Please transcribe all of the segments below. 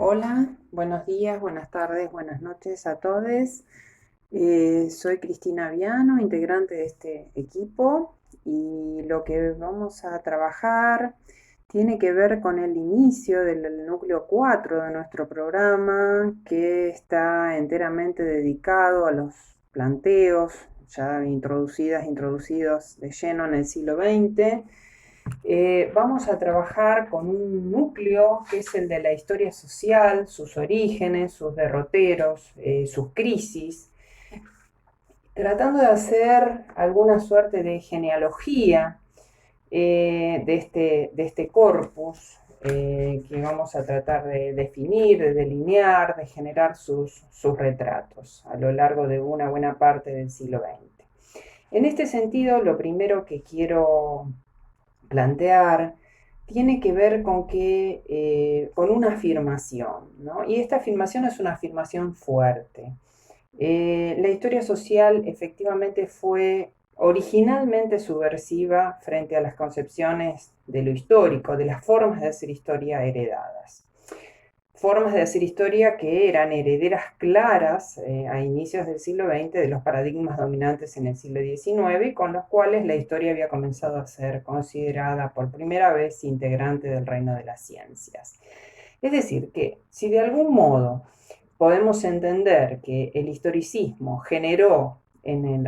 Hola, buenos días, buenas tardes, buenas noches a todos. Soy Cristina Viano, integrante de este equipo, y lo que vamos a trabajar tiene que ver con el inicio del núcleo 4 de nuestro programa, que está enteramente dedicado a los planteos ya introducidos de lleno en el siglo XX. Vamos a trabajar con un núcleo que es el de la historia social, sus orígenes, sus derroteros, sus crisis, tratando de hacer alguna suerte de genealogía de este corpus que vamos a tratar de definir, de delinear, de generar sus retratos a lo largo de una buena parte del siglo XX. En este sentido, lo primero que quiero plantear tiene que ver con una afirmación, ¿no? Y esta afirmación es una afirmación fuerte. La historia social efectivamente fue originalmente subversiva frente a las concepciones de lo histórico, de las formas de hacer historia heredadas. Formas de hacer historia que eran herederas claras a inicios del siglo XX de los paradigmas dominantes en el siglo XIX, con los cuales la historia había comenzado a ser considerada por primera vez integrante del reino de las ciencias. Es decir, que si de algún modo podemos entender que el historicismo generó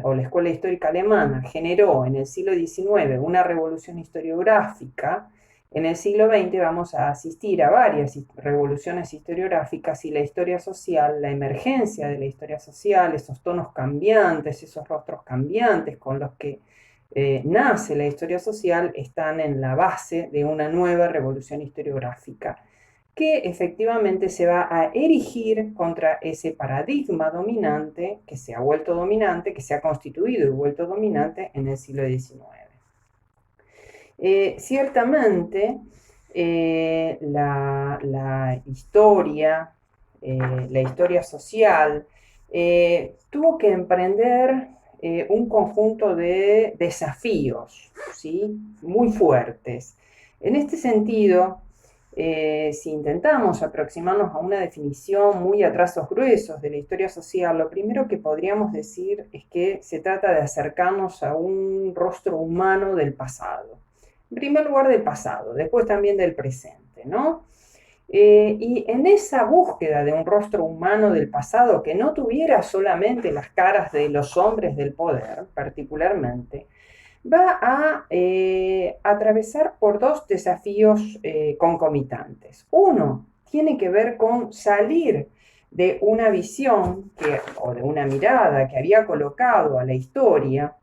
o la escuela histórica alemana generó en el siglo XIX una revolución historiográfica, en el siglo XX vamos a asistir a varias revoluciones historiográficas, y la historia social, la emergencia de la historia social, esos tonos cambiantes, esos rostros cambiantes con los que nace la historia social, están en la base de una nueva revolución historiográfica que efectivamente se va a erigir contra ese paradigma dominante que se ha vuelto dominante, que se ha constituido y vuelto dominante en el siglo XIX. Ciertamente, la historia, la historia social, tuvo que emprender un conjunto de desafíos, ¿sí? Muy fuertes. En este sentido, si intentamos aproximarnos a una definición muy a trazos gruesos de la historia social, lo primero que podríamos decir es que se trata de acercarnos a un rostro humano del pasado. En primer lugar del pasado, después también del presente, ¿no? Y en esa búsqueda de un rostro humano del pasado que no tuviera solamente las caras de los hombres del poder, particularmente, va a atravesar por dos desafíos concomitantes. Uno tiene que ver con salir de una visión o de una mirada que había colocado a la historia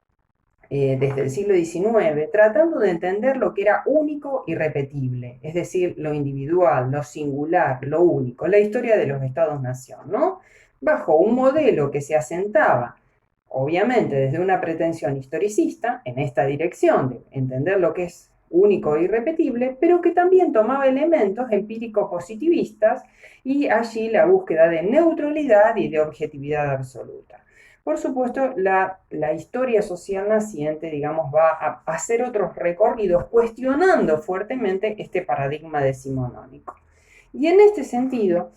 desde el siglo XIX, tratando de entender lo que era único y repetible, es decir, lo individual, lo singular, lo único, la historia de los Estados-nación, ¿no? Bajo un modelo que se asentaba, obviamente, desde una pretensión historicista, en esta dirección de entender lo que es único e irrepetible, pero que también tomaba elementos empíricos positivistas y allí la búsqueda de neutralidad y de objetividad absoluta. Por supuesto, la historia social naciente, digamos, va a hacer otros recorridos cuestionando fuertemente este paradigma decimonónico. Y en este sentido,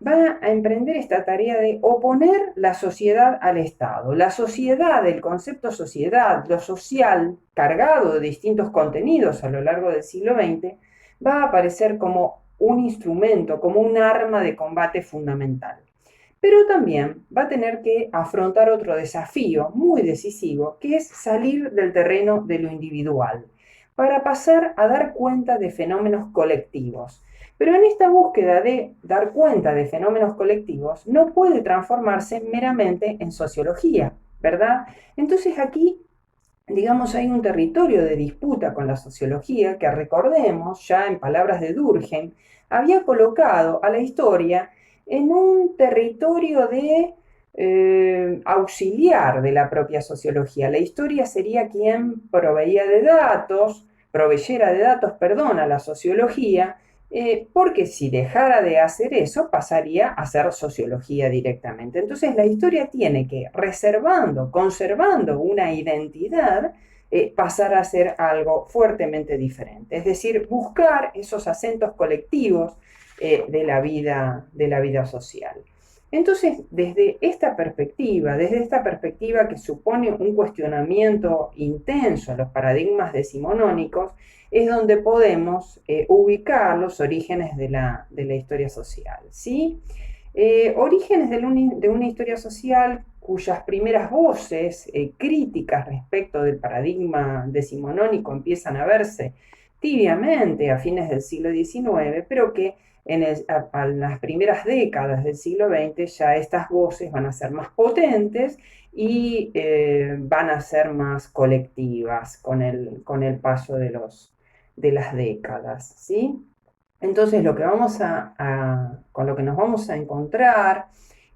va a emprender esta tarea de oponer la sociedad al Estado. La sociedad, el concepto sociedad, lo social, cargado de distintos contenidos a lo largo del siglo XX, va a aparecer como un instrumento, como un arma de combate fundamental. Pero también va a tener que afrontar otro desafío muy decisivo, que es salir del terreno de lo individual, para pasar a dar cuenta de fenómenos colectivos. Pero en esta búsqueda de dar cuenta de fenómenos colectivos no puede transformarse meramente en sociología, ¿verdad? Entonces aquí, digamos, hay un territorio de disputa con la sociología que, recordemos, ya en palabras de Durkheim, había colocado a la historia en un territorio de auxiliar de la propia sociología. La historia sería quien proveyera de datos, perdón, a la sociología, porque si dejara de hacer eso, pasaría a ser sociología directamente. Entonces la historia tiene que, conservando una identidad, pasar a ser algo fuertemente diferente. Es decir, buscar esos acentos colectivos, de la vida social. Entonces, desde esta perspectiva que supone un cuestionamiento intenso a los paradigmas decimonónicos, es donde podemos ubicar los orígenes de la historia social, ¿sí? Orígenes de una historia social cuyas primeras voces críticas respecto del paradigma decimonónico empiezan a verse tibiamente a fines del siglo XIX, pero que a las primeras décadas del siglo XX ya estas voces van a ser más potentes y van a ser más colectivas con el paso de las décadas, ¿sí? Entonces con lo que nos vamos a encontrar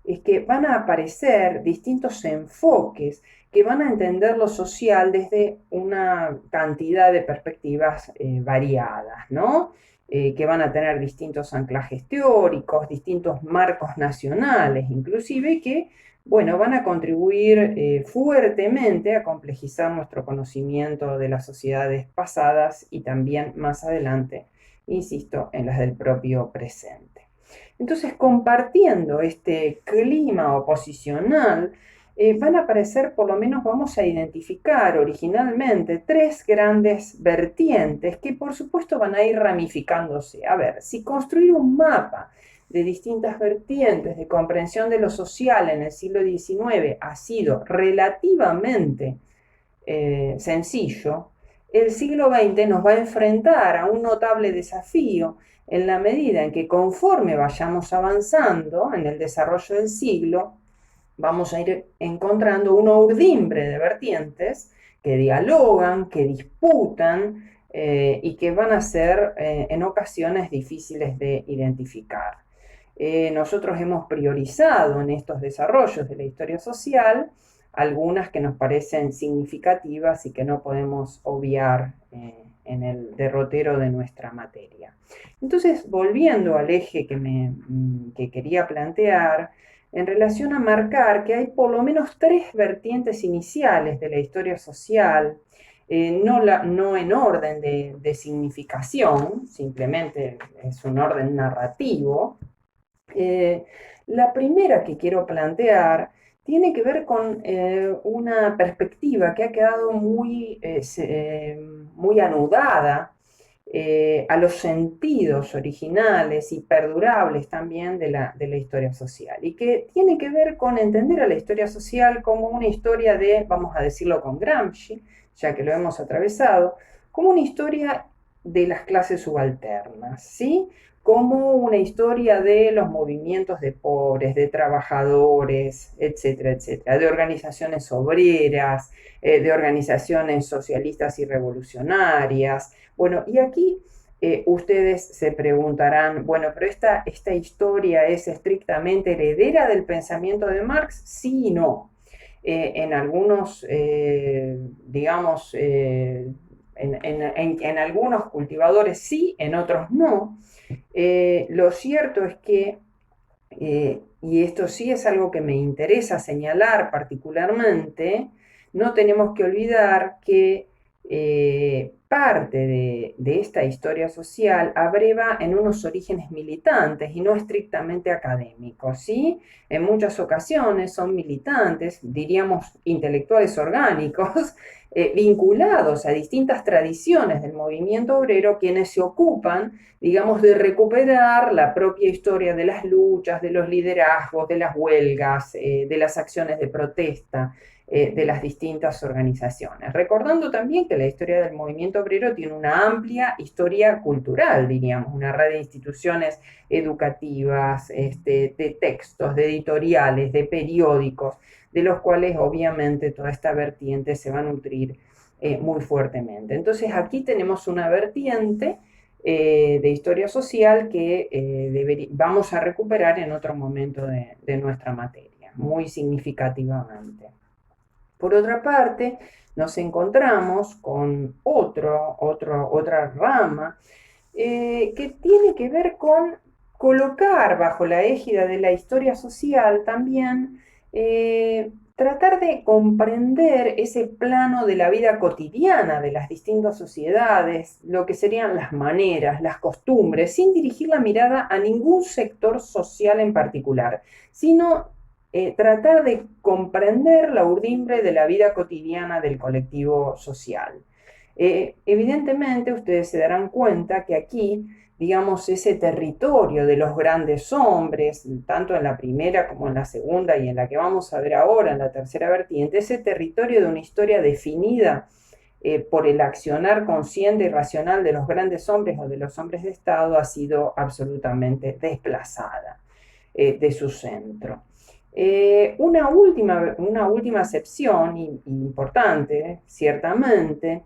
es que van a aparecer distintos enfoques que van a entender lo social desde una cantidad de perspectivas variadas, ¿no? Que van a tener distintos anclajes teóricos, distintos marcos nacionales, inclusive que, bueno, van a contribuir fuertemente a complejizar nuestro conocimiento de las sociedades pasadas y también más adelante, insisto, en las del propio presente. Entonces, compartiendo este clima oposicional, van a aparecer, por lo menos vamos a identificar originalmente, tres grandes vertientes que por supuesto van a ir ramificándose. A ver, si construir un mapa de distintas vertientes de comprensión de lo social en el siglo XIX ha sido relativamente sencillo, el siglo XX nos va a enfrentar a un notable desafío en la medida en que conforme vayamos avanzando en el desarrollo del siglo, vamos a ir encontrando una urdimbre de vertientes que dialogan, que disputan y que van a ser en ocasiones difíciles de identificar. Nosotros hemos priorizado en estos desarrollos de la historia social algunas que nos parecen significativas y que no podemos obviar en el derrotero de nuestra materia. Entonces, volviendo al eje que quería plantear, en relación a marcar que hay por lo menos tres vertientes iniciales de la historia social, no en orden de significación, simplemente es un orden narrativo. La primera que quiero plantear tiene que ver con una perspectiva que ha quedado muy anudada a los sentidos originales y perdurables también de la historia social, y que tiene que ver con entender a la historia social como una historia de, vamos a decirlo con Gramsci, ya que lo hemos atravesado, como una historia de las clases subalternas, ¿sí? Como una historia de los movimientos de pobres, de trabajadores, etcétera, etcétera, de organizaciones obreras, de organizaciones socialistas y revolucionarias. Bueno, y aquí ustedes se preguntarán, bueno, pero esta historia es estrictamente heredera del pensamiento de Marx, sí y no. En algunos, digamos, en algunos cultivadores sí, en otros no. Lo cierto es que, y esto sí es algo que me interesa señalar particularmente, no tenemos que olvidar que parte de esta historia social abreva en unos orígenes militantes y no estrictamente académicos, ¿sí? En muchas ocasiones son militantes, diríamos intelectuales orgánicos, vinculados a distintas tradiciones del movimiento obrero, quienes se ocupan, digamos, de recuperar la propia historia de las luchas, de los liderazgos, de las huelgas, de las acciones de protesta, de las distintas organizaciones. Recordando también que la historia del movimiento obrero tiene una amplia historia cultural, diríamos, una red de instituciones educativas, de textos, de editoriales, de periódicos, de los cuales obviamente toda esta vertiente se va a nutrir muy fuertemente. Entonces aquí tenemos una vertiente de historia social que vamos a recuperar en otro momento de nuestra materia, muy significativamente. Por otra parte, nos encontramos con otra rama que tiene que ver con colocar bajo la égida de la historia social también tratar de comprender ese plano de la vida cotidiana de las distintas sociedades, lo que serían las maneras, las costumbres, sin dirigir la mirada a ningún sector social en particular, sino tratar de comprender la urdimbre de la vida cotidiana del colectivo social. Evidentemente, ustedes se darán cuenta que aquí, digamos, ese territorio de los grandes hombres, tanto en la primera como en la segunda y en la que vamos a ver ahora, en la tercera vertiente, ese territorio de una historia definida por el accionar consciente y racional de los grandes hombres o de los hombres de Estado, ha sido absolutamente desplazada de su centro. Una última acepción importante, ciertamente,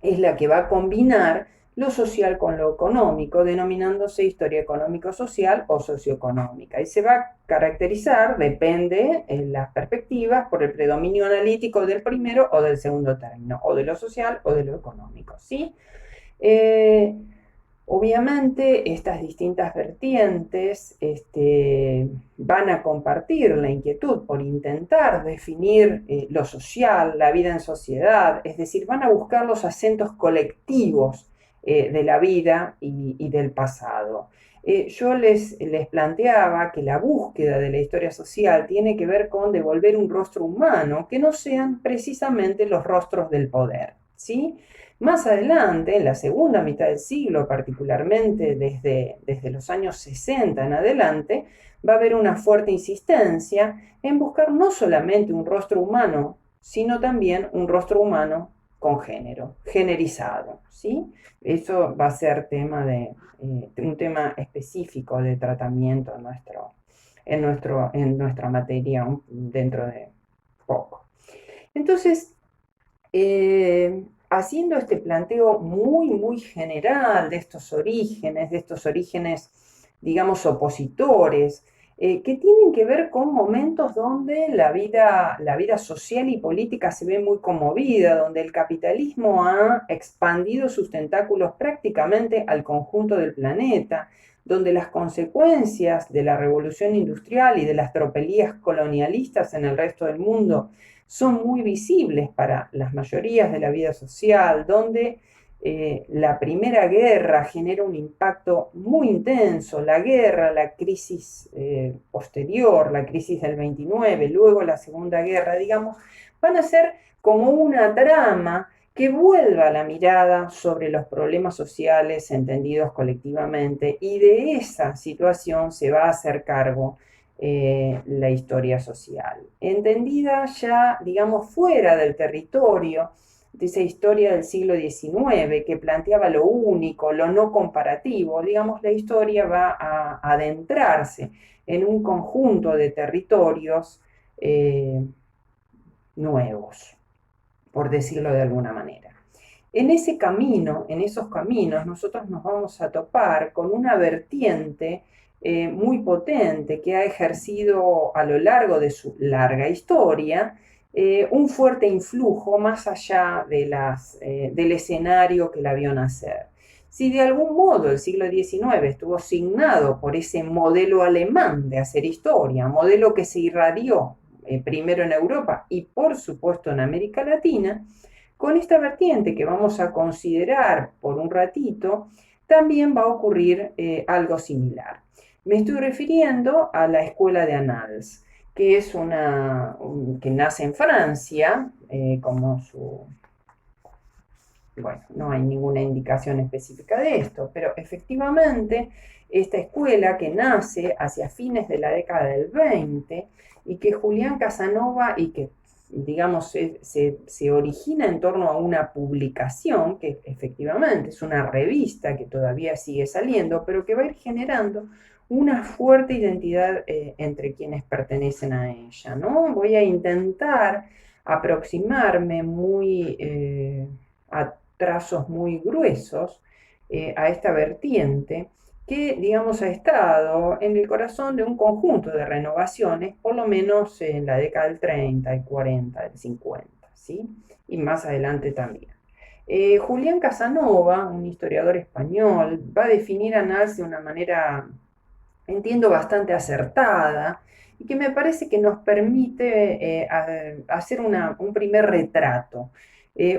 es la que va a combinar lo social con lo económico, denominándose historia económico-social o socioeconómica. Y se va a caracterizar, depende en las perspectivas, por el predominio analítico del primero o del segundo término, o de lo social o de lo económico, ¿sí? Obviamente estas distintas vertientes van a compartir la inquietud por intentar definir lo social, la vida en sociedad, es decir, van a buscar los acentos colectivos de la vida y del pasado. Yo les planteaba que la búsqueda de la historia social tiene que ver con devolver un rostro humano que no sean precisamente los rostros del poder, ¿sí? Más adelante, en la segunda mitad del siglo, particularmente desde los años 60 en adelante, va a haber una fuerte insistencia en buscar no solamente un rostro humano, sino también un rostro humano con género, generizado, ¿sí? Eso va a ser un tema específico de tratamiento en nuestra materia dentro de poco. Entonces, haciendo este planteo muy general de estos orígenes, digamos, opositores, que tienen que ver con momentos donde la vida social y política se ve muy conmovida, donde el capitalismo ha expandido sus tentáculos prácticamente al conjunto del planeta, donde las consecuencias de la revolución industrial y de las tropelías colonialistas en el resto del mundo son muy visibles para las mayorías de la vida social, donde la Primera Guerra genera un impacto muy intenso, la guerra, la crisis posterior, la crisis del 29, luego la Segunda Guerra, digamos, van a ser como una trama que vuelva la mirada sobre los problemas sociales entendidos colectivamente, y de esa situación se va a hacer cargo la historia social, entendida ya, digamos, fuera del territorio de esa historia del siglo XIX que planteaba lo único, lo no comparativo. Digamos, la historia va a adentrarse en un conjunto de territorios nuevos, por decirlo de alguna manera. En ese camino, en esos caminos, nosotros nos vamos a topar con una vertiente muy potente que ha ejercido a lo largo de su larga historia un fuerte influjo más allá del escenario que la vio nacer. Si de algún modo el siglo XIX estuvo signado por ese modelo alemán de hacer historia, modelo que se irradió primero en Europa y por supuesto en América Latina, con esta vertiente que vamos a considerar por un ratito, también va a ocurrir algo similar. Me estoy refiriendo a la escuela de Annales, que es que nace en Francia, bueno, no hay ninguna indicación específica de esto, pero efectivamente esta escuela que nace hacia fines de la década del 20 y que Julián Casanova y que digamos, se origina en torno a una publicación que efectivamente es una revista que todavía sigue saliendo, pero que va a ir generando una fuerte identidad entre quienes pertenecen a ella, ¿no? Voy a intentar aproximarme a trazos muy gruesos a esta vertiente que, digamos, ha estado en el corazón de un conjunto de renovaciones, por lo menos en la década del 30, el 40, el 50, ¿sí? Y más adelante también. Julián Casanova, un historiador español, va a definir a Annales de una manera entiendo bastante acertada y que me parece que nos permite hacer un primer retrato.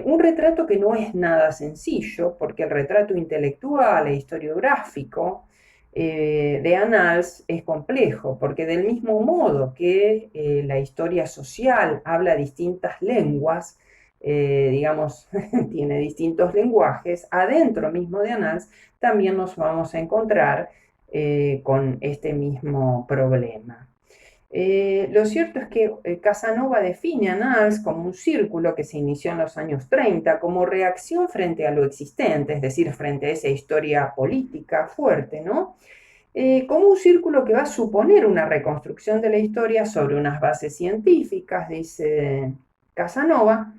Un retrato que no es nada sencillo, porque el retrato intelectual e historiográfico de Annals es complejo, porque del mismo modo que la historia social habla distintas lenguas, digamos, tiene distintos lenguajes, adentro mismo de Annals también nos vamos a encontrar con este mismo problema. Lo cierto es que Casanova define a Annals como un círculo que se inició en los años 30 como reacción frente a lo existente, es decir, frente a esa historia política fuerte, ¿no? Como un círculo que va a suponer una reconstrucción de la historia sobre unas bases científicas, dice Casanova,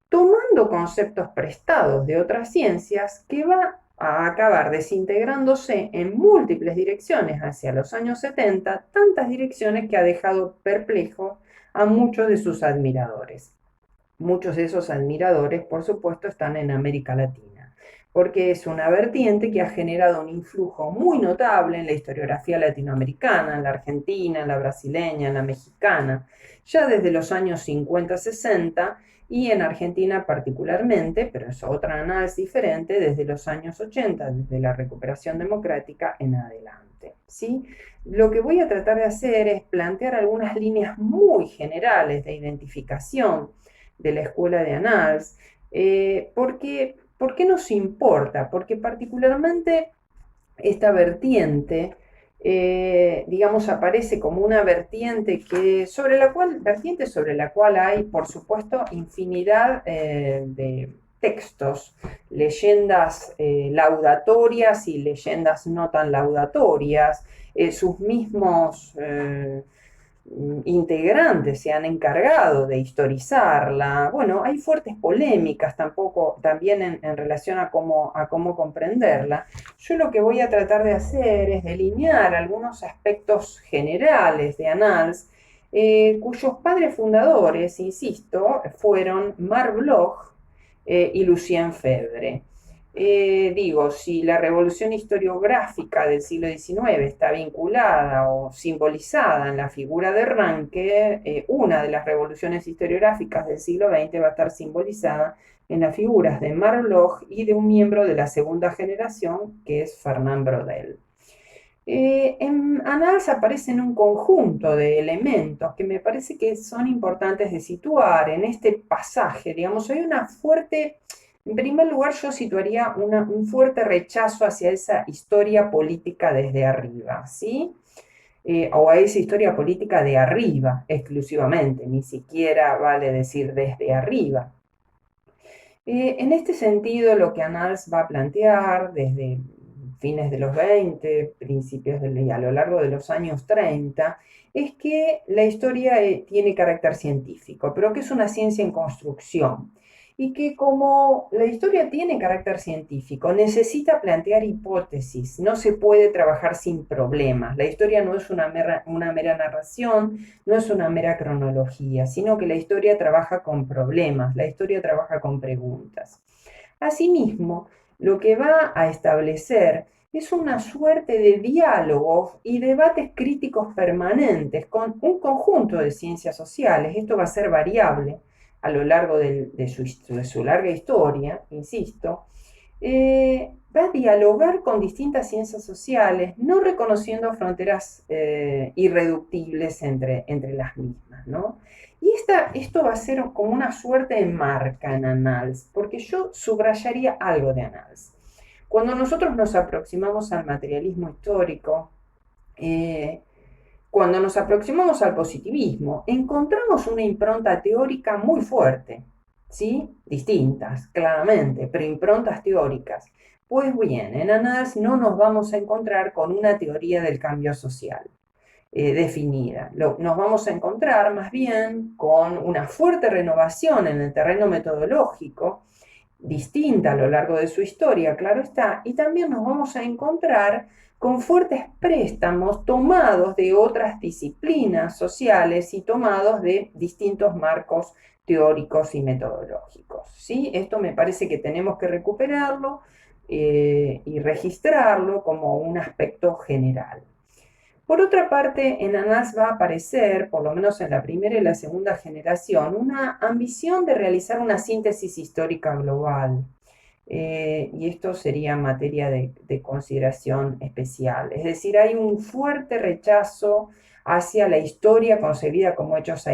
tomando conceptos prestados de otras ciencias que va a acabar desintegrándose en múltiples direcciones hacia los años 70, tantas direcciones que ha dejado perplejo a muchos de sus admiradores. Muchos de esos admiradores, por supuesto, están en América Latina, porque es una vertiente que ha generado un influjo muy notable en la historiografía latinoamericana, en la argentina, en la brasileña, en la mexicana, ya desde los años 50-60 y en Argentina particularmente, pero es otra análisis diferente, desde los años 80, desde la recuperación democrática en adelante. ¿Sí? Lo que voy a tratar de hacer es plantear algunas líneas muy generales de identificación de la escuela de Annals, ¿por qué nos importa? Porque particularmente esta vertiente, digamos, aparece como una vertiente sobre la cual hay, por supuesto, infinidad de textos, leyendas laudatorias y leyendas no tan laudatorias, sus mismos integrantes se han encargado de historizarla. Bueno, hay fuertes polémicas también en relación a cómo comprenderla. Yo lo que voy a tratar de hacer es delinear algunos aspectos generales de Annals, cuyos padres fundadores, insisto, fueron Marc Bloch y Lucien Febvre. Digo, si la revolución historiográfica del siglo XIX está vinculada o simbolizada en la figura de Ranke, una de las revoluciones historiográficas del siglo XX va a estar simbolizada en las figuras de Marc Bloch y de un miembro de la segunda generación, que es Fernand Braudel. En Annals aparecen un conjunto de elementos que me parece que son importantes de situar en este pasaje. Digamos, hay una fuerte, en primer lugar yo situaría un fuerte rechazo hacia esa historia política desde arriba, ¿sí? O a esa historia política de arriba exclusivamente, ni siquiera vale decir desde arriba. En este sentido, lo que Annals va a plantear desde fines de los 20, y a lo largo de los años 30, es que la historia tiene carácter científico, pero que es una ciencia en construcción. Y que como la historia tiene carácter científico, necesita plantear hipótesis, no se puede trabajar sin problemas. La historia no es una mera narración, no es una mera cronología, sino que la historia trabaja con problemas, la historia trabaja con preguntas. Asimismo, lo que va a establecer es una suerte de diálogos y debates críticos permanentes con un conjunto de ciencias sociales. Esto va a ser variable a lo largo de su larga historia, insisto, va a dialogar con distintas ciencias sociales, no reconociendo fronteras irreductibles entre las mismas, ¿no? Y esto va a ser como una suerte de marca en Annals, porque yo subrayaría algo de Annals. Cuando nosotros nos aproximamos al materialismo histórico, cuando nos aproximamos al positivismo, encontramos una impronta teórica muy fuerte, ¿sí? Distintas, claramente, pero improntas teóricas. Pues bien, en Annals no nos vamos a encontrar con una teoría del cambio social definida. Nos vamos a encontrar más bien con una fuerte renovación en el terreno metodológico, distinta a lo largo de su historia, claro está, y también nos vamos a encontrar con fuertes préstamos tomados de otras disciplinas sociales y tomados de distintos marcos teóricos y metodológicos. ¿Sí? Esto me parece que tenemos que recuperarlo y registrarlo como un aspecto general. Por otra parte, en Annals va a aparecer, por lo menos en la primera y la segunda generación, una ambición de realizar una síntesis histórica global. Y esto sería materia de consideración especial. Es decir, hay un fuerte rechazo hacia la historia concebida como hechos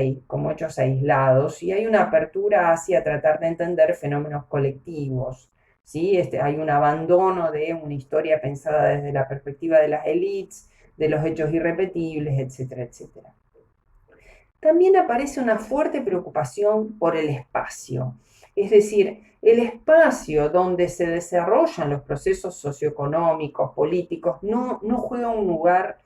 aislados y hay una apertura hacia tratar de entender fenómenos colectivos. ¿Sí? Hay un abandono de una historia pensada desde la perspectiva de las élites, de los hechos irrepetibles, etcétera, etcétera. También aparece una fuerte preocupación por el espacio, es decir, el espacio donde se desarrollan los procesos socioeconómicos, políticos, no juega un lugar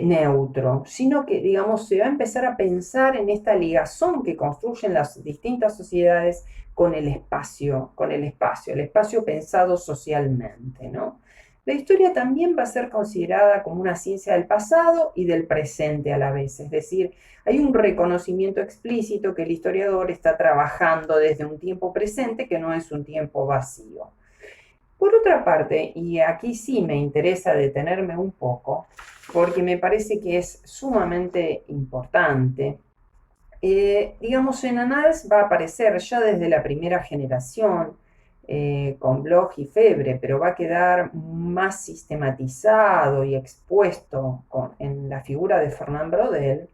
neutro, sino que, digamos, se va a empezar a pensar en esta ligazón que construyen las distintas sociedades con el espacio pensado socialmente, ¿no? La historia también va a ser considerada como una ciencia del pasado y del presente a la vez, es decir, hay un reconocimiento explícito que el historiador está trabajando desde un tiempo presente que no es un tiempo vacío. Por otra parte, y aquí sí me interesa detenerme un poco, porque me parece que es sumamente importante, digamos, en Annals va a aparecer ya desde la primera generación, con Bloch y Febre, pero va a quedar más sistematizado y expuesto en la figura de Fernand Braudel,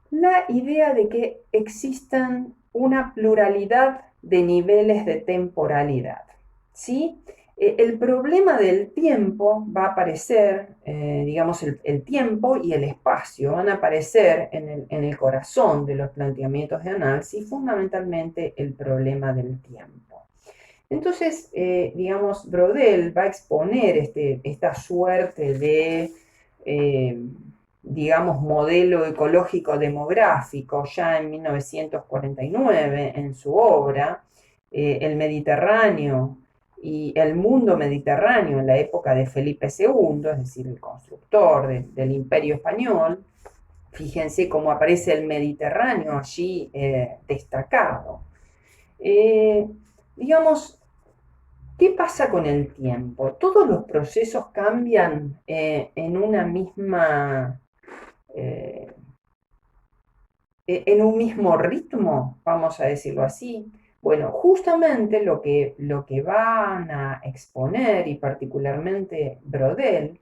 la idea de que existan una pluralidad de niveles de temporalidad, ¿sí? El problema del tiempo va a aparecer, digamos, el tiempo y el espacio van a aparecer en el corazón de los planteamientos de Annals y fundamentalmente el problema del tiempo. Entonces, digamos, Braudel va a exponer esta suerte de, digamos, modelo ecológico demográfico ya en 1949 en su obra, El Mediterráneo y el mundo mediterráneo en la época de Felipe II, es decir, el constructor del Imperio Español. Fíjense cómo aparece el Mediterráneo allí destacado. Digamos, ¿qué pasa con el tiempo? Todos los procesos cambian en un mismo ritmo, vamos a decirlo así. Bueno, justamente lo que van a exponer, y particularmente Braudel,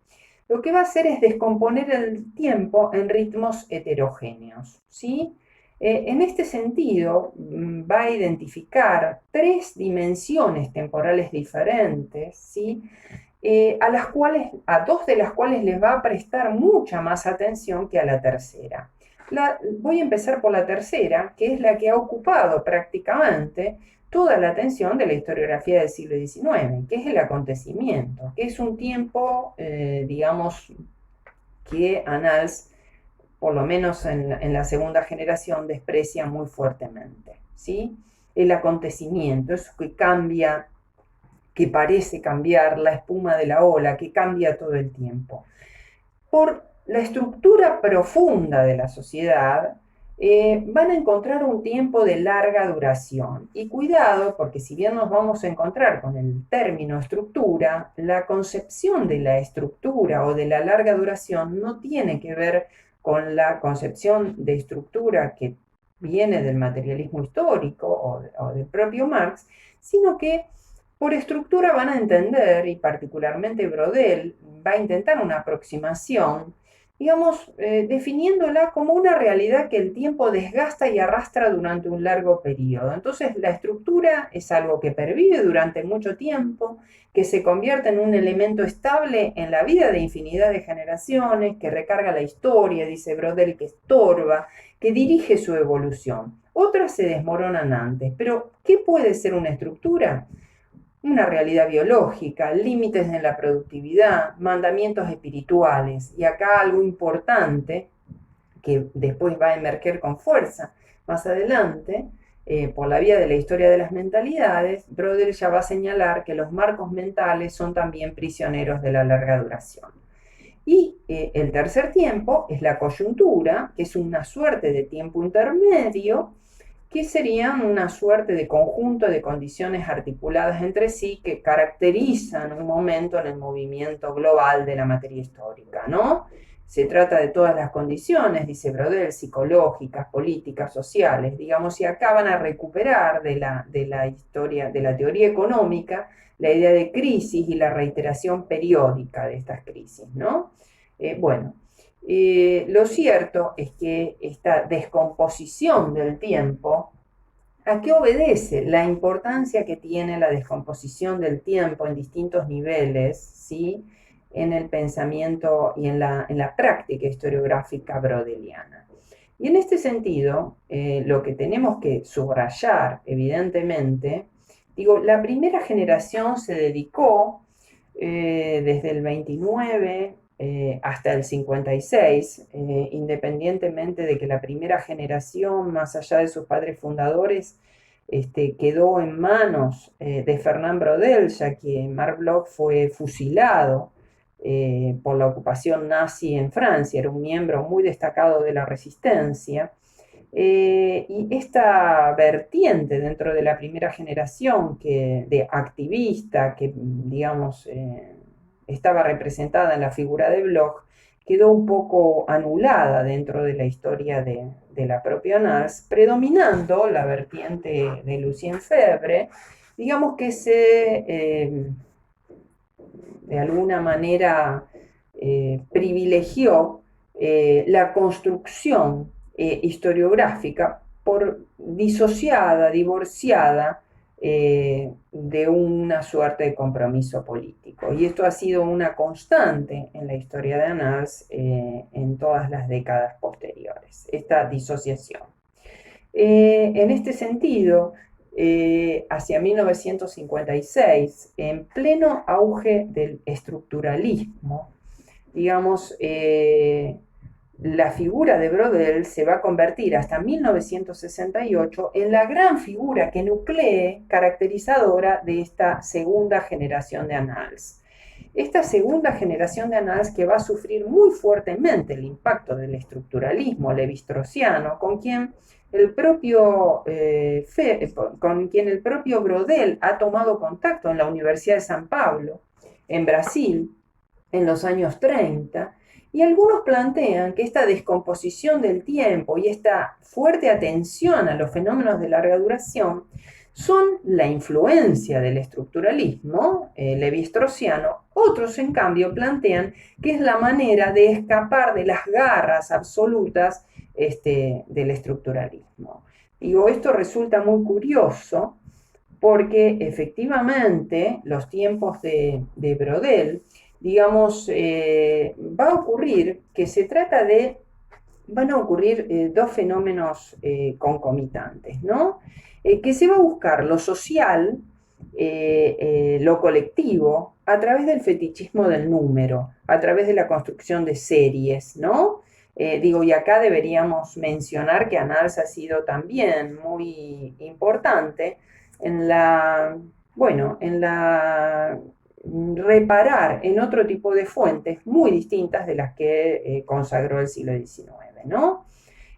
lo que va a hacer es descomponer el tiempo en ritmos heterogéneos, ¿sí? En este sentido, va a identificar tres dimensiones temporales diferentes, ¿sí? A dos de las cuales les va a prestar mucha más atención que a la tercera. Voy a empezar por la tercera, que es la que ha ocupado prácticamente toda la atención de la historiografía del siglo XIX, que es el acontecimiento, que es un tiempo, digamos, que Annals, por lo menos en la segunda generación, desprecia muy fuertemente, ¿sí? El acontecimiento, eso que cambia, que parece cambiar, la espuma de la ola, que cambia todo el tiempo. Por la estructura profunda de la sociedad, van a encontrar un tiempo de larga duración. Y cuidado, porque si bien nos vamos a encontrar con el término estructura, la concepción de la estructura o de la larga duración no tiene que ver con la concepción de estructura que viene del materialismo histórico o del propio Marx, sino que por estructura van a entender, y particularmente Braudel va a intentar una aproximación, digamos, definiéndola como una realidad que el tiempo desgasta y arrastra durante un largo periodo. Entonces, la estructura es algo que pervive durante mucho tiempo, que se convierte en un elemento estable en la vida de infinidad de generaciones, que recarga la historia, dice Braudel, que estorba, que dirige su evolución. Otras se desmoronan antes, pero ¿qué puede ser una estructura? Una realidad biológica, límites en la productividad, mandamientos espirituales. Y acá algo importante que después va a emerger con fuerza más adelante, por la vía de la historia de las mentalidades, Braudel ya va a señalar que los marcos mentales son también prisioneros de la larga duración. Y el tercer tiempo es la coyuntura, que es una suerte de tiempo intermedio, que serían una suerte de conjunto de condiciones articuladas entre sí que caracterizan un momento en el movimiento global de la materia histórica, ¿no? se trata de todas las condiciones, dice Brodel, psicológicas, políticas, sociales, digamos, y acá van a recuperar de la historia, de la teoría económica, la idea de crisis y la reiteración periódica de estas crisis, ¿no? Bueno, lo cierto es que esta descomposición del tiempo, ¿a qué obedece? La importancia que tiene la descomposición del tiempo en distintos niveles, ¿sí? En el pensamiento y en la práctica historiográfica brodeliana. Y en este sentido, lo que tenemos que subrayar, evidentemente, digo, la primera generación se dedicó desde el 29 hasta el 56, independientemente de que la primera generación, más allá de sus padres fundadores, quedó en manos de Fernand Braudel, ya que Marc Bloch fue fusilado por la ocupación nazi en Francia, era un miembro muy destacado de la resistencia. Y esta vertiente dentro de la primera generación de activista que, digamos, estaba representada en la figura de Bloch, quedó un poco anulada dentro de la historia de la propia Annales, predominando la vertiente de Lucien Febvre, digamos que de alguna manera privilegió la construcción historiográfica disociada, divorciada de una suerte de compromiso político. Y esto ha sido una constante en la historia de Annales en todas las décadas posteriores, esta disociación. En este sentido, hacia 1956, en pleno auge del estructuralismo, digamos, la figura de Braudel se va a convertir hasta 1968 en la gran figura que nuclee caracterizadora de esta segunda generación de Annales. Esta segunda generación de Annales que va a sufrir muy fuertemente el impacto del estructuralismo levi-straussiano, con quien el propio Braudel ha tomado contacto en la Universidad de San Pablo, en Brasil, en los años 30, y algunos plantean que esta descomposición del tiempo y esta fuerte atención a los fenómenos de larga duración son la influencia del estructuralismo levi-straussiano. Otros, en cambio, plantean que es la manera de escapar de las garras absolutas del estructuralismo. Digo, esto resulta muy curioso porque efectivamente los tiempos de Braudel, digamos, va a ocurrir que van a ocurrir dos fenómenos concomitantes, ¿no? Que se va a buscar lo social, lo colectivo, a través del fetichismo del número, a través de la construcción de series, ¿no? Digo, y acá deberíamos mencionar que Annales ha sido también muy importante en reparar en otro tipo de fuentes muy distintas de las que consagró el siglo XIX, ¿no?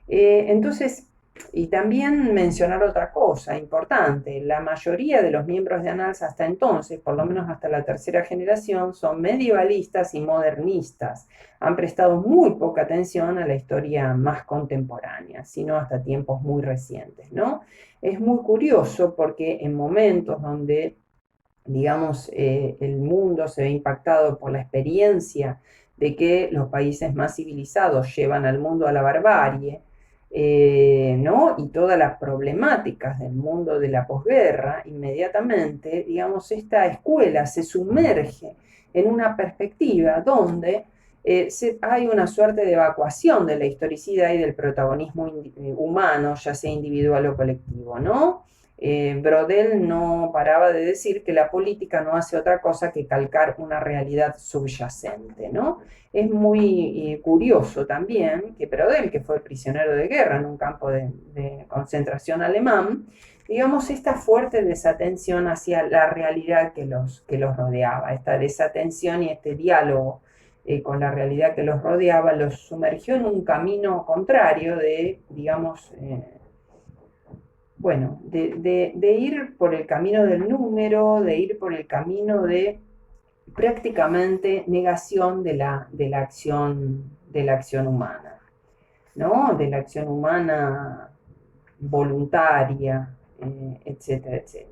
Entonces, y también mencionar otra cosa importante, la mayoría de los miembros de Annales hasta entonces, por lo menos hasta la tercera generación, son medievalistas y modernistas. Han prestado muy poca atención a la historia más contemporánea, sino hasta tiempos muy recientes, ¿no? Es muy curioso porque en momentos donde, digamos, el mundo se ve impactado por la experiencia de que los países más civilizados llevan al mundo a la barbarie, ¿no? Y todas las problemáticas del mundo de la posguerra, inmediatamente, digamos, esta escuela se sumerge en una perspectiva donde hay una suerte de evacuación de la historicidad y del protagonismo humano, ya sea individual o colectivo, ¿no? Braudel no paraba de decir que la política no hace otra cosa que calcar una realidad subyacente, ¿no? Es muy curioso también que Braudel, que fue prisionero de guerra en un campo de concentración alemán, digamos, esta fuerte desatención hacia la realidad que los rodeaba, esta desatención y este diálogo con la realidad que los rodeaba, los sumergió en un camino contrario de, digamos, bueno, de ir por el camino del número, de ir por el camino de prácticamente negación de la acción de la acción humana, ¿no? De la acción humana voluntaria, etcétera, etcétera.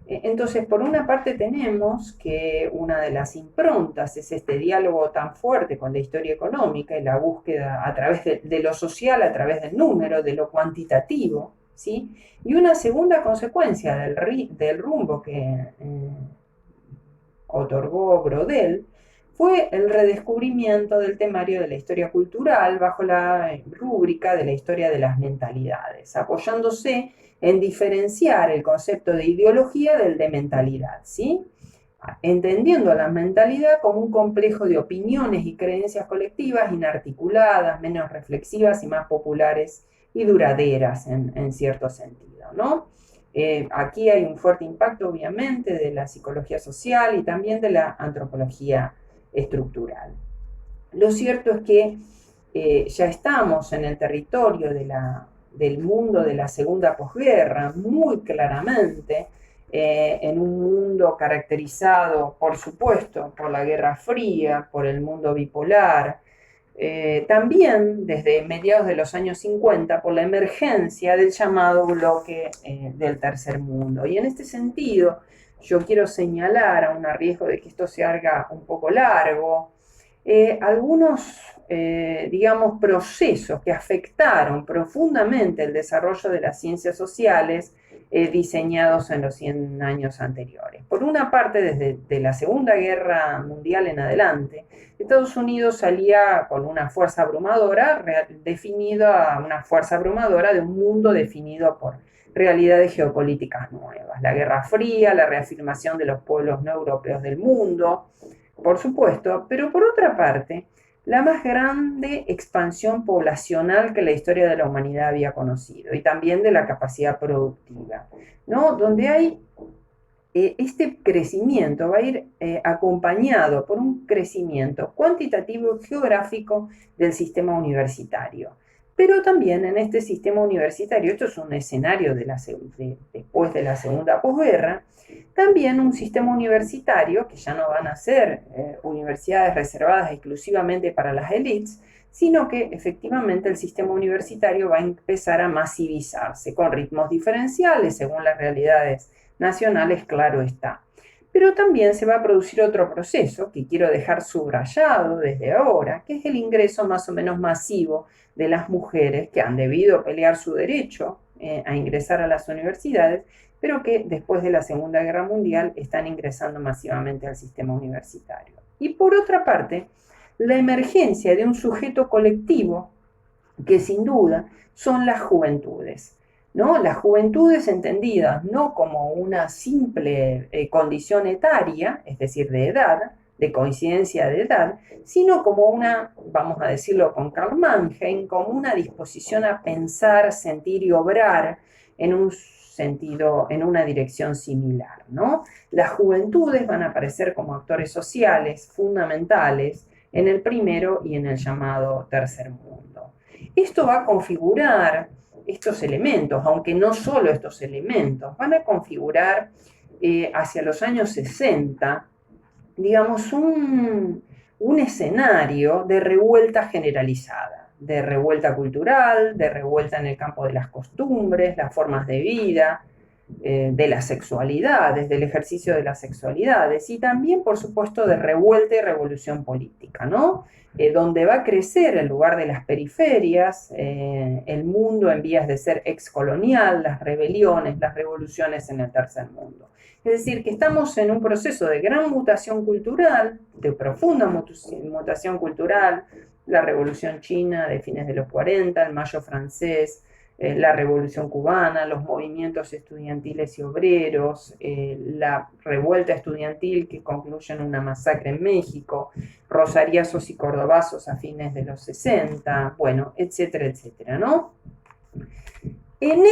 Entonces, por una parte tenemos que una de las improntas es este diálogo tan fuerte con la historia económica y la búsqueda a través de lo social, a través del número, de lo cuantitativo, ¿sí? Y una segunda consecuencia del rumbo que otorgó Brodel fue el redescubrimiento del temario de la historia cultural bajo la rúbrica de la historia de las mentalidades, apoyándose en diferenciar el concepto de ideología del de mentalidad, ¿sí? Entendiendo a la mentalidad como un complejo de opiniones y creencias colectivas inarticuladas, menos reflexivas y más populares y duraderas en cierto sentido, ¿no? Aquí hay un fuerte impacto, obviamente, de la psicología social y también de la antropología estructural. Lo cierto es que ya estamos en el territorio del mundo de la segunda posguerra, muy claramente, en un mundo caracterizado, por supuesto, por la Guerra Fría, por el mundo bipolar, también desde mediados de los años 50 por la emergencia del llamado bloque del tercer mundo. Y en este sentido, yo quiero señalar, a un riesgo de que esto se haga un poco largo, algunos, digamos, procesos que afectaron profundamente el desarrollo de las ciencias sociales diseñados en los 100 años anteriores. Por una parte, desde la Segunda Guerra Mundial en adelante, Estados Unidos salía con una fuerza abrumadora, definida una fuerza abrumadora de un mundo definido por realidades geopolíticas nuevas. La Guerra Fría, la reafirmación de los pueblos no europeos del mundo, por supuesto, pero por otra parte, la más grande expansión poblacional que la historia de la humanidad había conocido y también de la capacidad productiva, ¿no? Donde hay este crecimiento va a ir acompañado por un crecimiento cuantitativo y geográfico del sistema universitario. Pero también en este sistema universitario, esto es un escenario después de la segunda posguerra, también un sistema universitario, que ya no van a ser universidades reservadas exclusivamente para las élites, sino que efectivamente el sistema universitario va a empezar a masivizarse con ritmos diferenciales según las realidades nacionales, claro está. Pero también se va a producir otro proceso que quiero dejar subrayado desde ahora, que es el ingreso más o menos masivo de las mujeres que han debido pelear su derecho a ingresar a las universidades, pero que después de la Segunda Guerra Mundial están ingresando masivamente al sistema universitario. Y por otra parte, la emergencia de un sujeto colectivo que sin duda son las juventudes, ¿no? Las juventudes entendidas no como una simple condición etaria, es decir, de edad, de coincidencia de edad, sino como una, vamos a decirlo con Karl Mannheim, como una disposición a pensar, sentir y obrar en un sentido, en una dirección similar, ¿no? Las juventudes van a aparecer como actores sociales fundamentales en el primero y en el llamado tercer mundo. Esto va a configurar estos elementos, aunque no solo estos elementos, van a configurar hacia los años 60, digamos, un escenario de revuelta generalizada, de revuelta cultural, de revuelta en el campo de las costumbres, las formas de vida, de las sexualidades, del ejercicio de las sexualidades, y también, por supuesto, de revuelta y revolución política, ¿no? Donde va a crecer en lugar de las periferias, el mundo en vías de ser excolonial, las rebeliones, las revoluciones en el tercer mundo. Es decir, que estamos en un proceso de gran mutación cultural, de profunda mutación cultural, la revolución china de fines de los 40, el mayo francés, la revolución cubana, los movimientos estudiantiles y obreros, la revuelta estudiantil que concluye en una masacre en México, rosariazos y cordobazos a fines de los 60, bueno, etcétera, etcétera, ¿no? En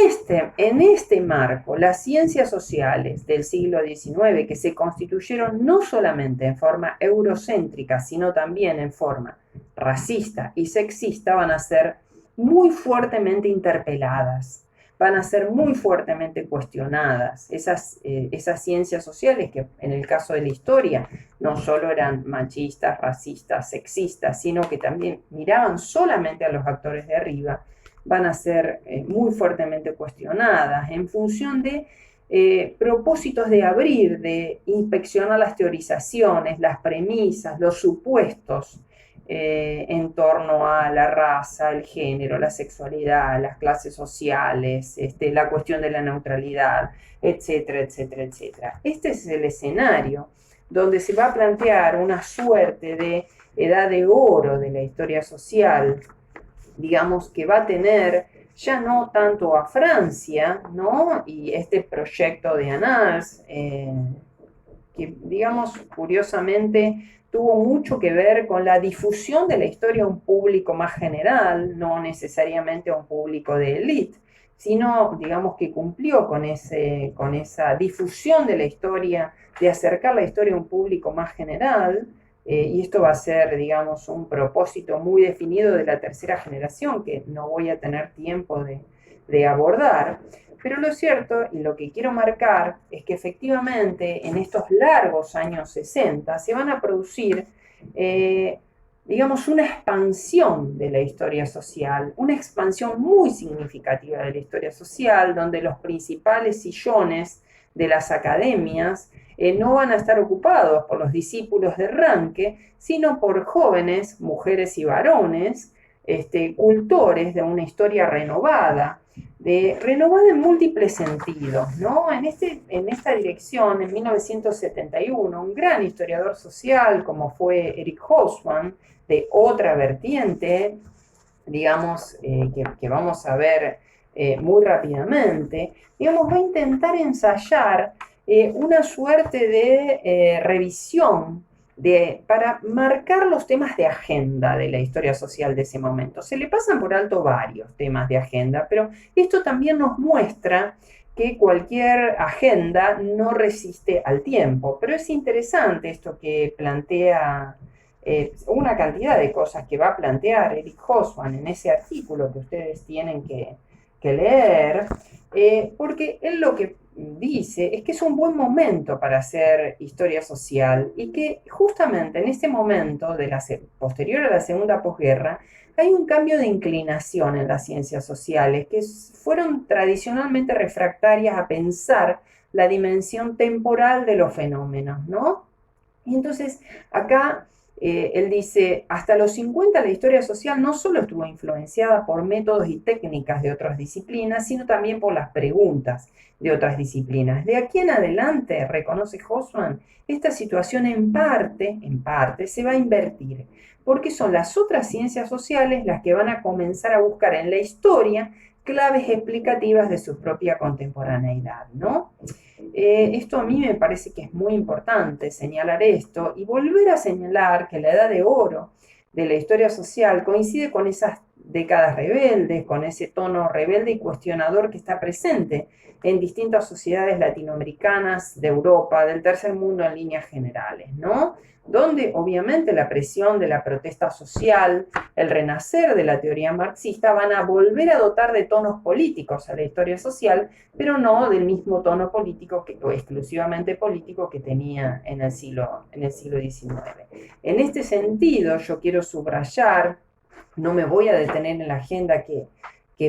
este marco, las ciencias sociales del siglo XIX, que se constituyeron no solamente en forma eurocéntrica, sino también en forma racista y sexista, van a ser muy fuertemente interpeladas, van a ser muy fuertemente cuestionadas. Esas ciencias sociales que en el caso de la historia no solo eran machistas, racistas, sexistas, sino que también miraban solamente a los actores de arriba, van a ser muy fuertemente cuestionadas en función de propósitos de abrir, de inspeccionar las teorizaciones, las premisas, los supuestos en torno a la raza, el género, la sexualidad, las clases sociales, la cuestión de la neutralidad, etcétera, etcétera, etcétera. Este es el escenario donde se va a plantear una suerte de edad de oro de la historia social, digamos, que va a tener ya no tanto a Francia, ¿no? Y este proyecto de Annales, que, digamos, curiosamente tuvo mucho que ver con la difusión de la historia a un público más general, no necesariamente a un público de élite, sino, digamos, que cumplió con esa difusión de la historia, de acercar la historia a un público más general, y esto va a ser, digamos, un propósito muy definido de la tercera generación, que no voy a tener tiempo de abordar. Pero lo cierto, y lo que quiero marcar, es que efectivamente en estos largos años 60 se van a producir, digamos, una expansión de la historia social, una expansión muy significativa de la historia social, donde los principales sillones de las academias no van a estar ocupados por los discípulos de Ranke, sino por jóvenes, mujeres y varones, cultores de una historia renovada, renovada en múltiples sentidos, ¿no? En esta dirección, en 1971, un gran historiador social como fue Eric Hobsbawm, de otra vertiente, digamos, que vamos a ver muy rápidamente, digamos, va a intentar ensayar una suerte de revisión para marcar los temas de agenda de la historia social de ese momento. Se le pasan por alto varios temas de agenda, pero esto también nos muestra que cualquier agenda no resiste al tiempo. Pero es interesante esto que plantea una cantidad de cosas que va a plantear Eric Hobsbawm en ese artículo que ustedes tienen que leer, porque él lo que dice es que es un buen momento para hacer historia social y que justamente en este momento posterior a la segunda posguerra hay un cambio de inclinación en las ciencias sociales que fueron tradicionalmente refractarias a pensar la dimensión temporal de los fenómenos, ¿no? Y entonces acá él dice, hasta los 50 la historia social no solo estuvo influenciada por métodos y técnicas de otras disciplinas, sino también por las preguntas de otras disciplinas. De aquí en adelante, reconoce Hobsbawm, esta situación en parte, se va a invertir, porque son las otras ciencias sociales las que van a comenzar a buscar en la historia claves explicativas de su propia contemporaneidad, ¿no? Esto a mí me parece que es muy importante señalar esto y volver a señalar que la edad de oro de la historia social coincide con esas décadas rebeldes, con ese tono rebelde y cuestionador que está presente en distintas sociedades latinoamericanas, de Europa, del tercer mundo en líneas generales, ¿no? Donde obviamente la presión de la protesta social, el renacer de la teoría marxista van a volver a dotar de tonos políticos a la historia social, pero no del mismo tono político o exclusivamente político que tenía en el siglo XIX. En este sentido, yo quiero subrayar, no me voy a detener en la agenda que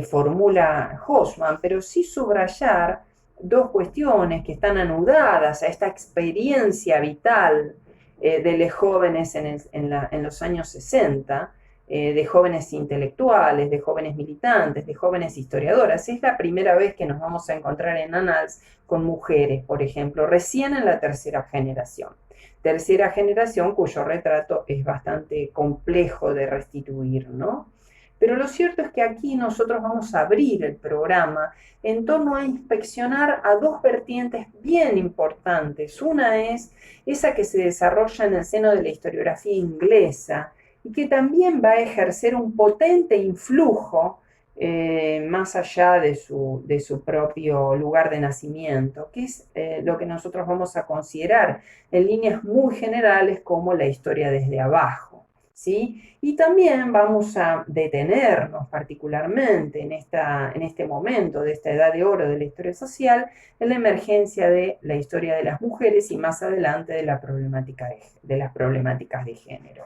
formula Hobsbawm, pero sí subrayar dos cuestiones que están anudadas a esta experiencia vital de los jóvenes en los años 60, de jóvenes intelectuales, de jóvenes militantes, de jóvenes historiadoras. Es la primera vez que nos vamos a encontrar en Annals con mujeres, por ejemplo, recién en la tercera generación. Tercera generación cuyo retrato es bastante complejo de restituir, ¿no? Pero lo cierto es que aquí nosotros vamos a abrir el programa en torno a inspeccionar a dos vertientes bien importantes. Una es esa que se desarrolla en el seno de la historiografía inglesa y que también va a ejercer un potente influjo más allá de su propio lugar de nacimiento, que es lo que nosotros vamos a considerar en líneas muy generales como la historia desde abajo. ¿sí? Y también vamos a detenernos particularmente en este momento de esta edad de oro de la historia social, en la emergencia de la historia de las mujeres y más adelante de, la problemática de las problemáticas de género.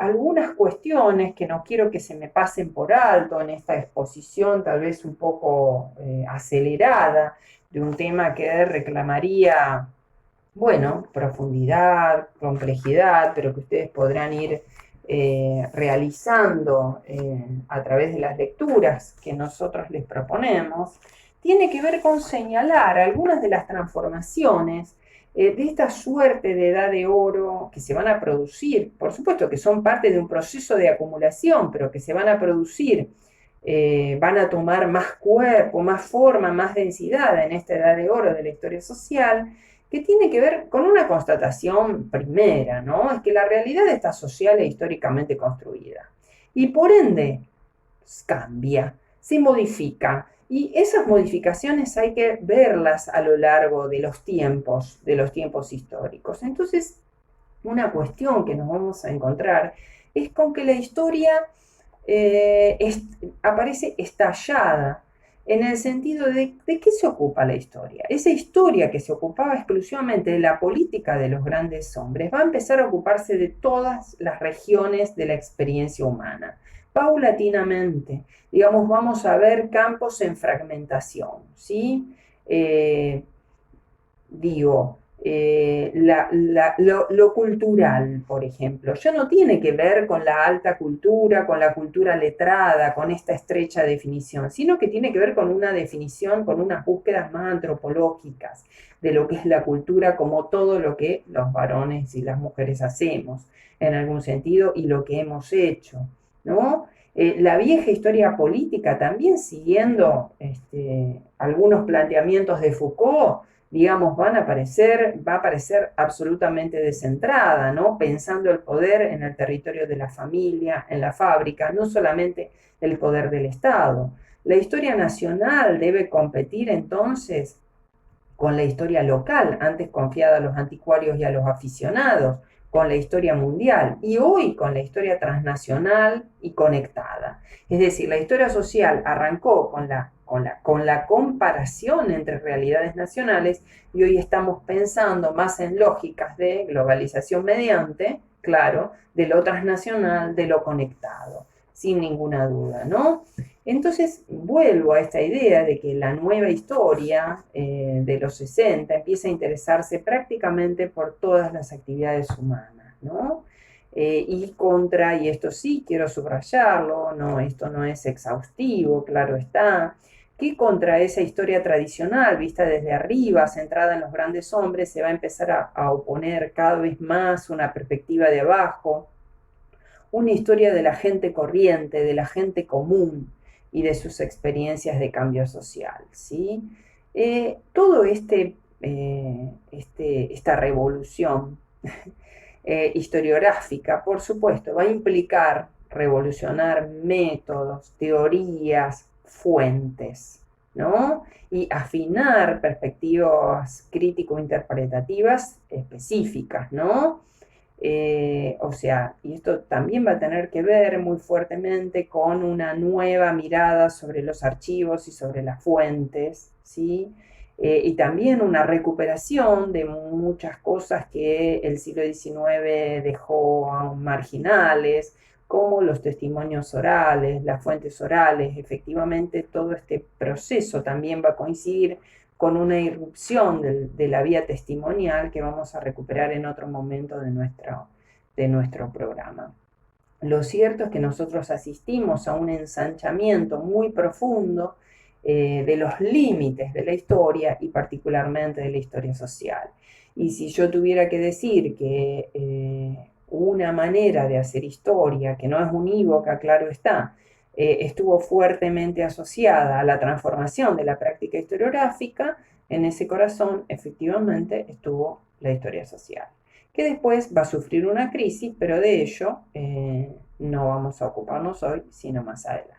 Algunas cuestiones que no quiero que se me pasen por alto en esta exposición, tal vez un poco acelerada, de un tema que reclamaría, bueno, profundidad, complejidad, pero que ustedes podrán ir realizando a través de las lecturas que nosotros les proponemos, tiene que ver con señalar algunas de las transformaciones de esta suerte de edad de oro que se van a producir, por supuesto que son parte de un proceso de acumulación, pero que se van a producir, van a tomar más cuerpo, más forma, más densidad en esta edad de oro de la historia social, que tiene que ver con una constatación primera, ¿no? Es que la realidad está social e históricamente construida. Y por ende, cambia, se modifica. Y esas modificaciones hay que verlas a lo largo de los tiempos históricos. Entonces, una cuestión que nos vamos a encontrar es con que la historia aparece estallada en el sentido de qué se ocupa la historia. Esa historia que se ocupaba exclusivamente de la política de los grandes hombres va a empezar a ocuparse de todas las regiones de la experiencia humana. Paulatinamente, digamos, vamos a ver campos en fragmentación, ¿sí? Digo, lo cultural, por ejemplo, ya no tiene que ver con la alta cultura, con la cultura letrada, con esta estrecha definición, sino que tiene que ver con una definición, con unas búsquedas más antropológicas de lo que es la cultura como todo lo que los varones y las mujeres hacemos, en algún sentido, y lo que hemos hecho, ¿no? La vieja historia política también siguiendo algunos planteamientos de Foucault, digamos, va a aparecer absolutamente descentrada, ¿no? Pensando el poder en el territorio de la familia, en la fábrica, no solamente el poder del Estado. La historia nacional debe competir entonces con la historia local, antes confiada a los anticuarios y a los aficionados, con la historia mundial y hoy con la historia transnacional y conectada. Es decir, la historia social arrancó con la comparación entre realidades nacionales y hoy estamos pensando más en lógicas de globalización mediante, claro, de lo transnacional, de lo conectado, sin ninguna duda, ¿no? Entonces vuelvo a esta idea de que la nueva historia de los 60 empieza a interesarse prácticamente por todas las actividades humanas, ¿no? Y esto sí quiero subrayarlo, no, esto no es exhaustivo, claro está, que contra esa historia tradicional vista desde arriba, centrada en los grandes hombres, se va a empezar a oponer cada vez más una perspectiva de abajo, una historia de la gente corriente, de la gente común y de sus experiencias de cambio social, ¿sí? Todo esta revolución historiográfica, por supuesto, va a implicar revolucionar métodos, teorías, fuentes, ¿no? Y afinar perspectivas crítico-interpretativas específicas, ¿no? O sea, y esto también va a tener que ver muy fuertemente con una nueva mirada sobre los archivos y sobre las fuentes, ¿sí? Y también una recuperación de muchas cosas que el siglo XIX dejó aún marginales, como los testimonios orales, las fuentes orales. Efectivamente, todo este proceso también va a coincidir con una irrupción de la vía testimonial que vamos a recuperar en otro momento de nuestro programa. Lo cierto es que nosotros asistimos a un ensanchamiento muy profundo de los límites de la historia y particularmente de la historia social. Y si yo tuviera que decir que una manera de hacer historia, que no es unívoca, claro está, estuvo fuertemente asociada a la transformación de la práctica historiográfica, en ese corazón efectivamente estuvo la historia social, que después va a sufrir una crisis, pero de ello no vamos a ocuparnos hoy, sino más adelante.